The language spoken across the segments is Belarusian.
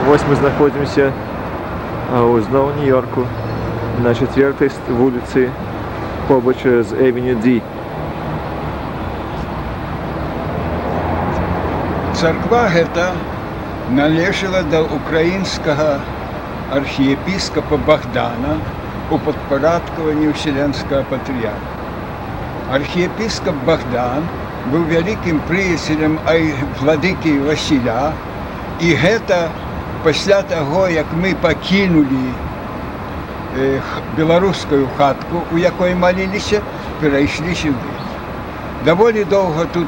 Вось мы знаходзімся зноў у Нью-Йорку на 4-й вуліцы побач з Avenue D. Царква гэта належала да украінскага архіепіскапа Богдана у падпарадкаванні Вселенскага патрыярха. Архіепіскап Богдан быў вялікім прыяцелем владыкі Васіля, і гэта пасля таго, як мы пакінулі беларускую хатку, у якой маліліся, перайшлі сюды. Даволі доўга тут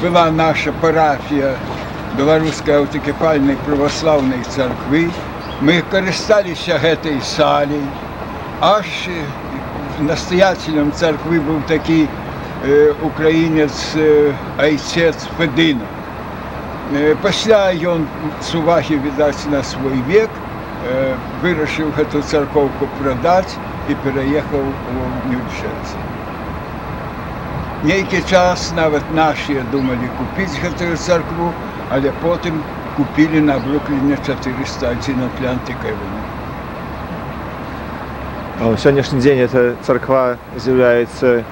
была наша парафія Беларускай аўтакефальнай праваслаўнай царквы. Мы карысталіся гэтай салей. Аж настоятелем царквы быў такі украінец айцец Федынов. Пасля ён з увагі, відаць, на свой век вырашыў гэту царкоўку прадаць і пераехаў у Нью-Джерсі. Нейкі час нават нашыя думалі купіць гэтую царкву, але потым купілі на Брукліне 401 Atlantic Avenue. А ў сённяшні дзень эта царква з'яўляецца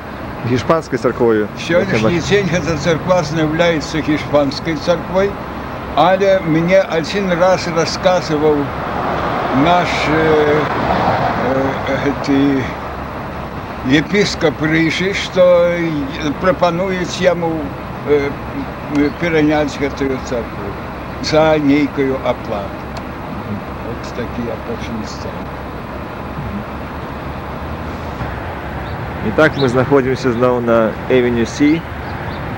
гішпанскай царквою? Сённяшні дзень гэта царква з'яўляецца гішпанскай царквой, але мне адзін раз расказваў наш епіскап Рыжы, што прапануюць яму пераняць гэтую царкву за нейкую аплату. Вот такі апошні стан. Итак, мы знаходзімся зноў на Avenue C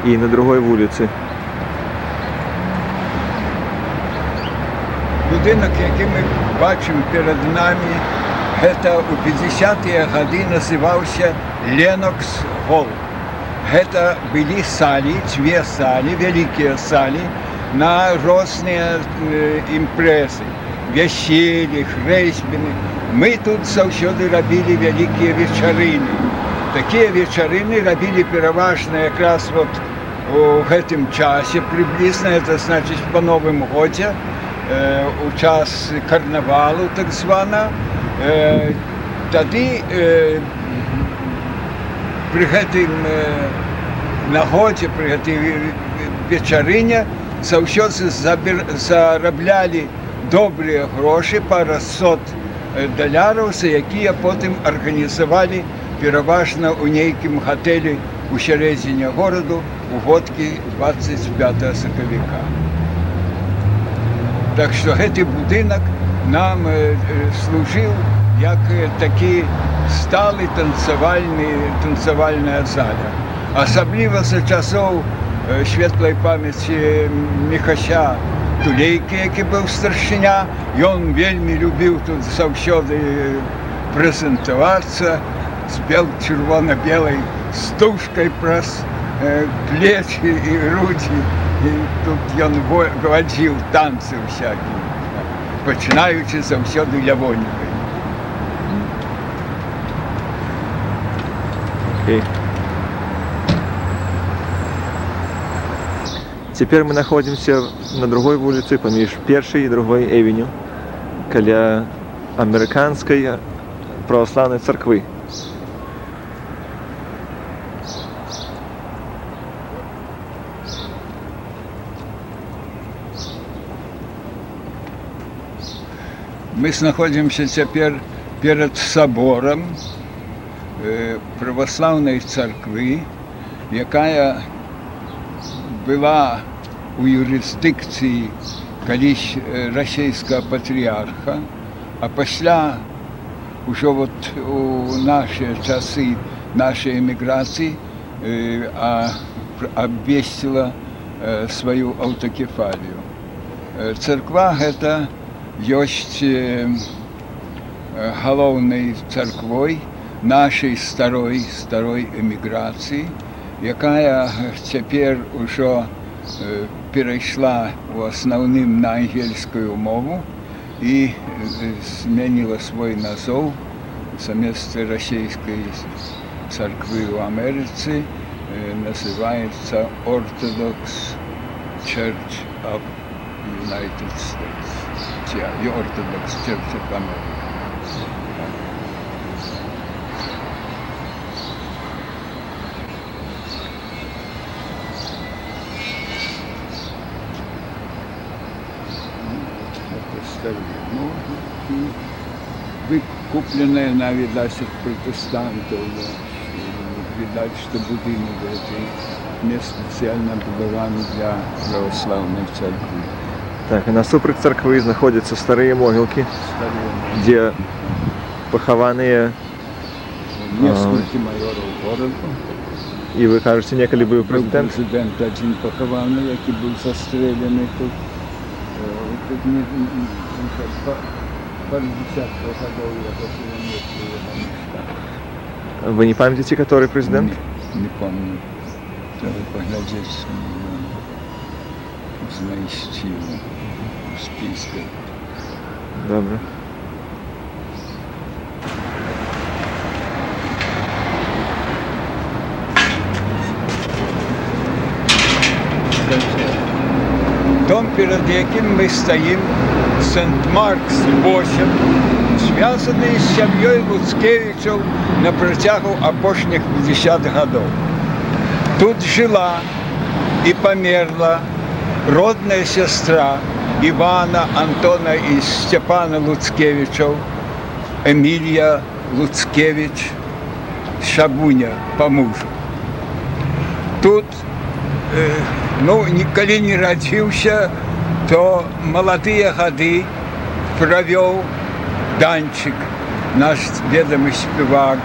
і на другой вуліцы. Будынак, які мы бачым перад намі, гэта ў 50-е гады называўся Ленокс Холл. Гэта былі салі, дзве салі, вялікія салі на розныя імпрэзы, вяселлі, хрэсьбіны. Мы тут заўсёды рабілі вялікія вечарыны. Такія вечарыны рабілі пераважна якраз вот у гэтым часе прыблізна, это значыць па Новым годзе, у час карнавалу, так звана. Тады пры гэтым нагодзе, пры гэтай вечарыне заўсёды зараблялі добрыя грошы, пара сот даляраў, за якія потым арганізавалі пераважна ў нейкім гатэлі ў сярэдзіне гораду у годкі 25 сакавіка. Так што гэты будынак нам служыў як такі сталы танцавальная заля. Асабліва за часоў светлай памяці Міхася Тулейкі, які быў старшыня, ён вельмі любіў тут заўсёды прэзентавацца з чырвона-белай стужкай праз плечы і грудзі. І тут ён вадзіў танцы ўсякія, пачынаючы заўсёды лявонікай. Цяпер мы находзімся на другой вуліцы паміж першай і другой Avenue, каля амерыканскай праваслаўнай царквы. Мы знаходзімся цяпер перад саборам праваслаўнай царквы, якая была у юрысдыкцыі калісь расійскага патрыярха, а пасля ўжо вот у нашыя часы нашай эміграцыі абвесціла сваю аўтакефалію. Царква гэта ёсць галоўнай царквой нашай старой эміграцыі, якая цяпер ужо перайшла у асноўным на ангельскую мову і змяніла свой назоў. Замест расійскай царквы ў Амерыцы называецца Orthodox Church of United States, the Orthodox Church of America. Ну, выкупленная она, видать, от протестантов. Видать, что будинок этой не специально будованы для православной церкви. Так, і насупраць царквы знаходзяцца старыя могілкі, дзе пахаваныя, Несколько майоров города. і вы кажаце, некалі быў прэзідэнт? Президент один похованы, який був застрелений тут. Тут не пару десятков годов я почему не Вы не памятаеце, который прэзідэнт? Не помню. Треба поглядеть, знайти в списке. Добре. Дом, перед яким ми стоїмо, Сент-Маркс 8, зв'язаний з сім'єю Луцкевичів на протягу опошніх 50 років. Тут жила і померла родная сестра Івана, Антона і Степана Луцкевичів, Емілія Луцкевич, Шабуня по мужу. Тут калі не радзіўся, то маладыя гады правёў Данчык, наш ведамы спевак,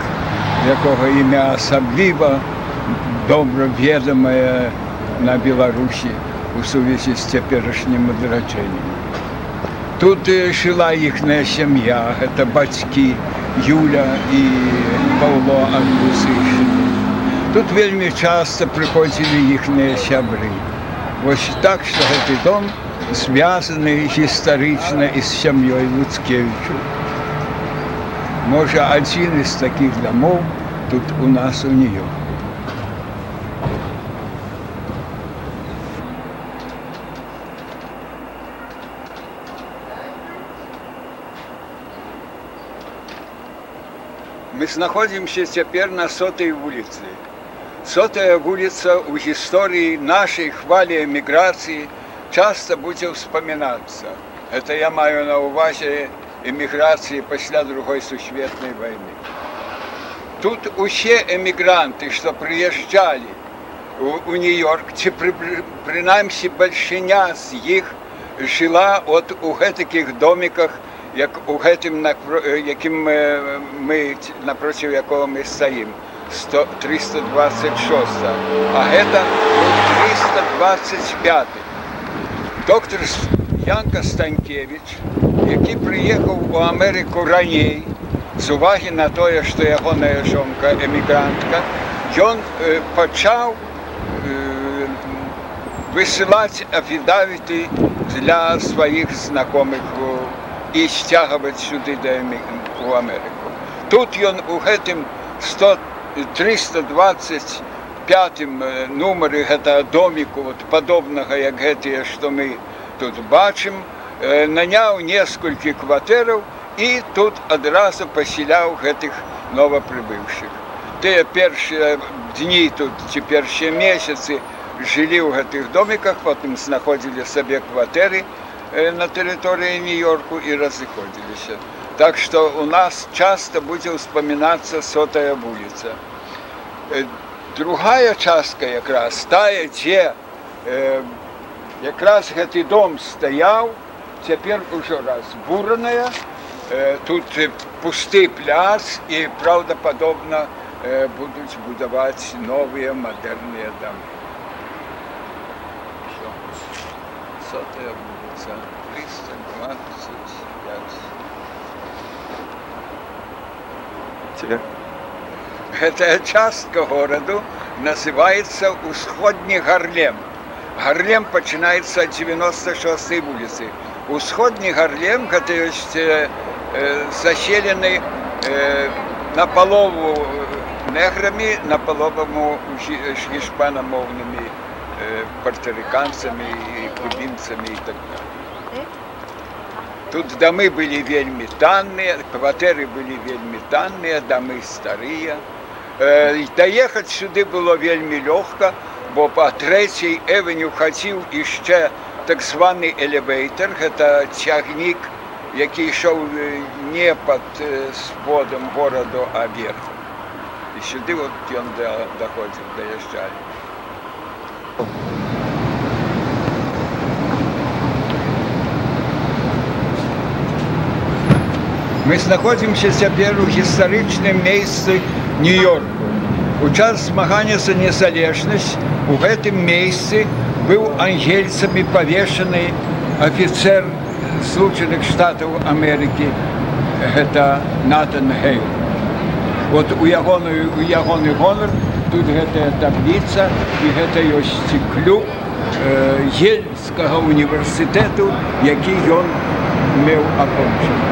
якога імя асабліва добра ведамае на Беларусі у сувязі з цяперашнім адраджэннем. Тут жыла іхная сям'я, гэта бацькі Юля і Паўло Ангусыйчык. Тут вельмі часто прыходзілі іхныя сябры. Вось так, што гэты дом звязаны гістарычна і з сям'ёй Луцкевічаў. Можа, адзін з такіх дамоў тут у нас у Нью-Йорку. Мы знаходзімся цяпер на 100-й вуліцы. 100-я вуліца ў гісторыі нашай хвалі эміграцыі часта будзе ўспамінацца. Гэта я маю на ўвазе эміграцыі пасля Другой сусветнай вайны. Тут усе эмігранты, што прыязджалі у Нью-Йорк, ці прынамсі бальшыня з іх жыла у гэтакіх доміках, як у гэтым, якім мы, напроціў якога мы стаім. 326, а гэта 325. Доктор Янка Станкевич, які прыехаў у Амерыку раней, з увагі на тое, што ягоная жонка эмігрантка, ён пачаў высылаць афідавіты для сваіх знакомых і сцягваць сюды у Амерыку. Тут ён у гэтым 325 нумары гэтага доміку, падобнага, як гэтыя, што мы тут бачым, наняў некалькі кватэраў і тут адразу пасяляў гэтых новапрыбыўшых. Тыя першыя дні тут, ці першыя месяцы жылі ў гэтых доміках, потым знаходзілі сабе кватэры на тэрыторыі Нью-Йорку і разыходзіліся. Так што у нас часта будзе ўспамінацца 100-я вуліца. Другая частка якраз, тая, дзе якраз гэты дом стаяў, цяпер ужо разбураная, тут пусты пляц і праўдападобна будуць будаваць новыя мадэрныя дамы. 100-я вуліца, 325. Гэтая частка гораду называецца Усходні Гарлем. Гарлем пачынаецца ад 96-й вуліцы. Усходні Гарлем гэта ёсць заселены напалову неграмі, напалову гішпанамоўнымі портариканцамі і кубінцамі і так далее. Тут дамы былі вельмі танныя, кватэры былі вельмі танныя, дамы старыя. Даехаць сюды было вельмі лёгка, бо па 3-й Эвеню хадзіў яшчэ так званы элевейтар, гэта цягнік, які ішоў не пад сводам гораду, а верху. І сюды вот ён даходзіў, даязджалі. Мы знаходзімся цяпер у гістарычным месцы Нью-Йорку. У час змагання за незалежнасць у гэтым месцы быў ангельцамі павешаны афіцэр Злучаных Штатаў Амерыкі, гэта Натан Гейл. Вот у ягоны гонар тут гэтая табліца, і гэта ёсць клуб Ельскага універсітэту, які ён меў акончыць.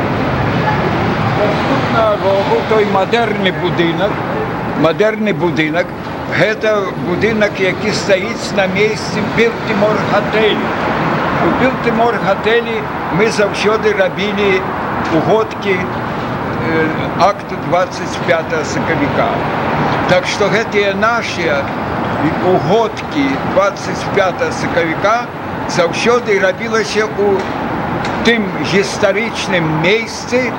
Тут на рогу той мадэрны будынак, гэта будынак, які стаіць на месцы Білтмор-гатэлі. У Білтмор-гатэлі мы заўсёды рабілі угодкі акту 25 сакавіка. Так што гэтыя нашыя угодкі 25 сакавіка заўсёды рабілася у тым гістарычным месцы,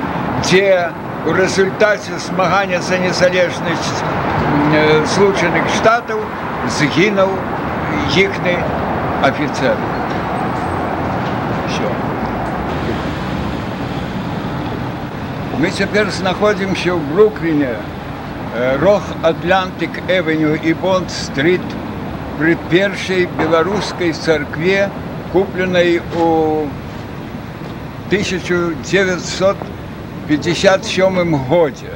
дзе у результаце змагання за незалежнасць Злучаных Штатаў згінуў іхні афіцэр. Мы цяпер знаходзімся ў Брукліне, Рог Атлантик Эвеню і Бонд-стрит пры першай беларускай царкве, купленай у 1957 годзе.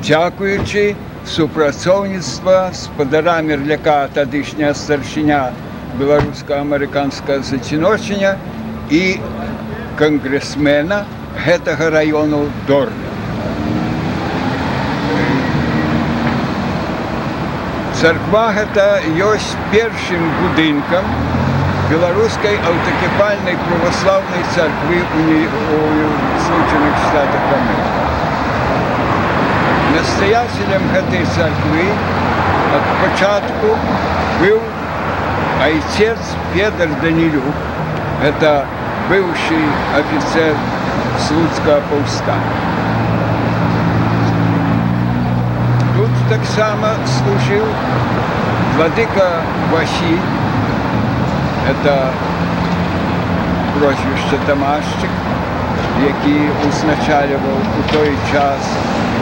Дзякуючы супрацоўніцтва спадара Мерляка, тадышняя старшыня беларуска-амерыканскага заціночення і кангрэсмена гэтага раёну Дорля. Царква гэта ёсць першым будынкам беларускай аўтакефальнай праваслаўнай царквы у Злучаных Штатах Амерыкі. Настаяцелем гэтай царквы ад пачатку быў айцец Федор Данілюк, гэта быўшы афіцэр Слуцкага паўстання. Тут таксама служыў владыка Васіль, это прозвішча Тамашчык, які узначальваў у той час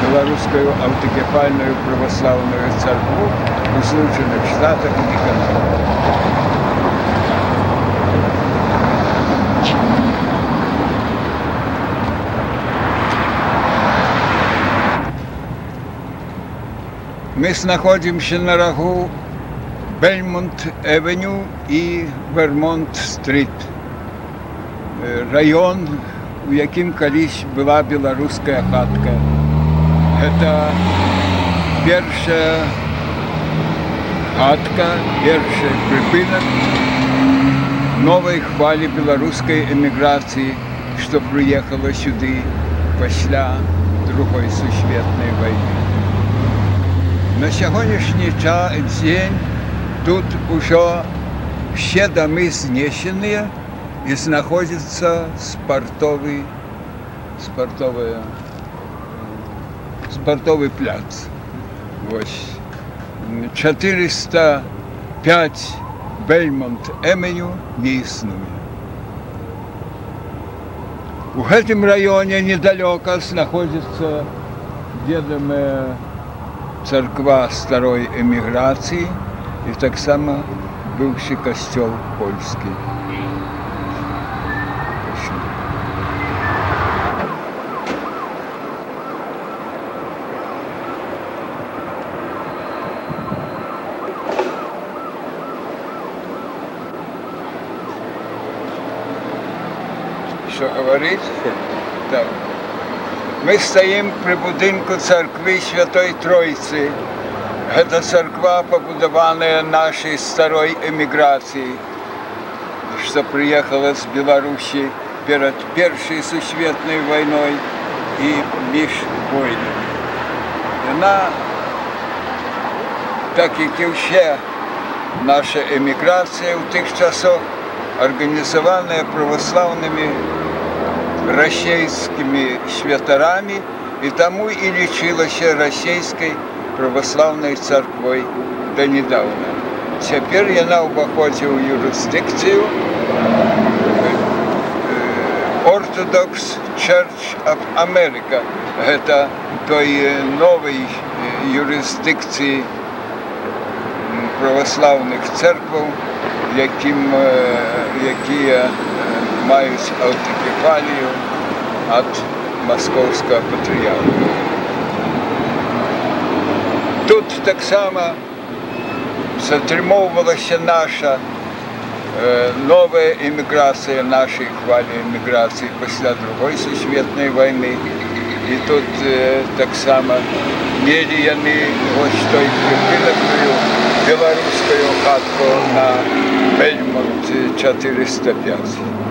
беларускую аўтакефальную праваслаўную царкву у Злучаных Штатах і Канаде. Мы знаходзімся на рагу Бельмонт-Эвеню і Вермонт-стрит. Раён, у якім калісь была беларуская хатка. Гэта першая хатка, першы прыпынак новай хвалі беларускай эміграцыі, што прыехала сюды пасля Другой сусветнай вайны. На сягонняшні дзень тут ужо все дамы знесеныя і знаходзіцца спартовы пляц. 405 Бельмонт-Эвеню не існуе. У гэтым раёне недалёка знаходзіцца ведомая царква старой эміграцыі і таксама быўшы касцёл польскі. Що говорить? Так. Мы стоим при будинку церкви Святой Тройці. Гэта царква, пабудаваная нашай старой эміграцыяй, што прыехала з Беларусі перад Першай сусветнай вайной і між войнамі. Яна, так як і ўсе наша эміграцыя ў тых часах, арганізаваная праваслаўнымі расейскімі святарамі, і таму і лічылася расейскай праваслаўнай царквой данядаўна. Цяпер яна ўваходзіць у юрысдыкцыю Orthodox Church of America. Гэта той новай юрысдыкцыі праваслаўных церкваў, якія маюць аўтакефалію ад маскоўскага патрыярха. Тут таксама затрымоўвалася наша новая эміграцыя, нашай хвалі эміграцыі пасля Другой сусветнай вайны. І тут таксама мелі яны вось той прыпынакую беларускую хатку на Бельмонт 405.